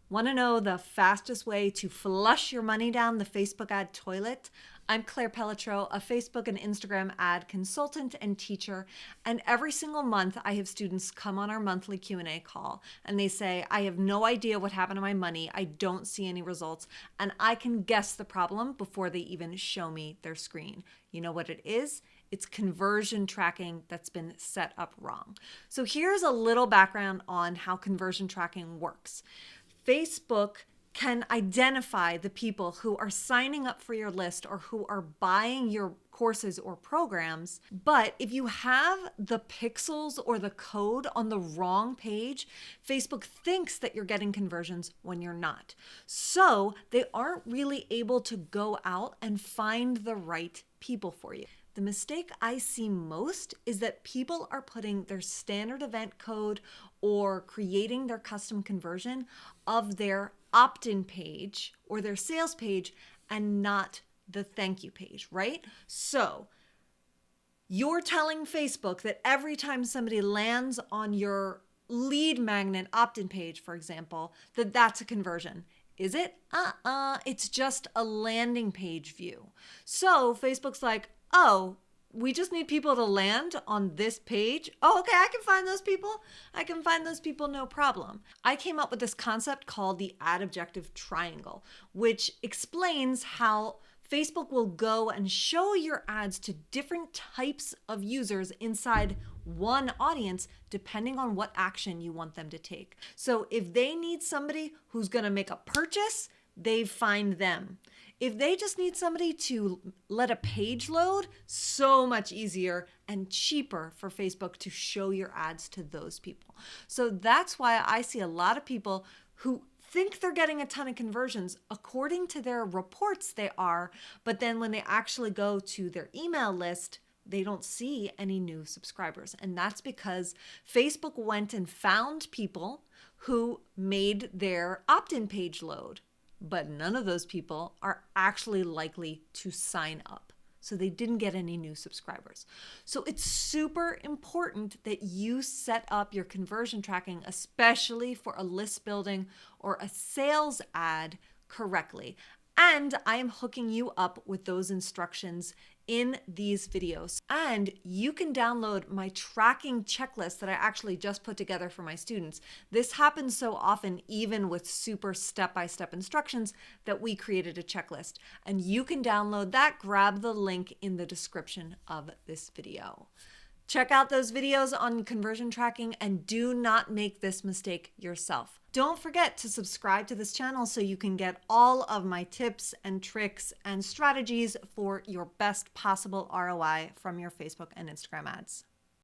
Want to know the fastest way to flush your money down the Facebook ad toilet? I'm Claire Pelletreau, a Facebook and Instagram ad consultant and teacher, and every single month I have students come on our monthly Q&A call and they say, I have no idea what happened to my money, I don't see any results, and I can guess the problem before they even show me their screen. You know what it is? It's conversion tracking that's been set up wrong. So here's a little background on how conversion tracking works. Facebook can identify the people who are signing up for your list or who are buying your courses or programs. But if you have the pixels or the code on the wrong page, Facebook thinks that you're getting conversions when you're not. So they aren't really able to go out and find the right people for you. The mistake I see most is that people are putting their standard event code or creating their custom conversion of their opt-in page or their sales page and not the thank you page, right? So you're telling Facebook that every time somebody lands on your lead magnet opt-in page, for example, that that's a conversion. Is it? It's just a landing page view. So Facebook's like, oh, we just need people to land on this page. Oh, okay, I can find those people. I can find those people, no problem. I came up with this concept called the ad objective triangle, which explains how Facebook will go and show your ads to different types of users inside one audience, depending on what action you want them to take. So if they need somebody who's going to make a purchase, they find them. If they just need somebody to let a page load, so much easier and cheaper for Facebook to show your ads to those people. So that's why I see a lot of people who think they're getting a ton of conversions. According to their reports, they are, but then when they actually go to their email list, they don't see any new subscribers. And that's because Facebook went and found people who made their opt-in page load, but none of those people are actually likely to sign up. So they didn't get any new subscribers. So it's super important that you set up your conversion tracking, especially for a list building or a sales ad, correctly. And I am hooking you up with those instructions in these videos. And you can download my tracking checklist that I actually just put together for my students. This happens so often, even with super step-by-step instructions, that we created a checklist. And you can download that, grab the link in the description of this video. Check out those videos on conversion tracking and do not make this mistake yourself. Don't forget to subscribe to this channel so you can get all of my tips and tricks and strategies for your best possible ROI from your Facebook and Instagram ads.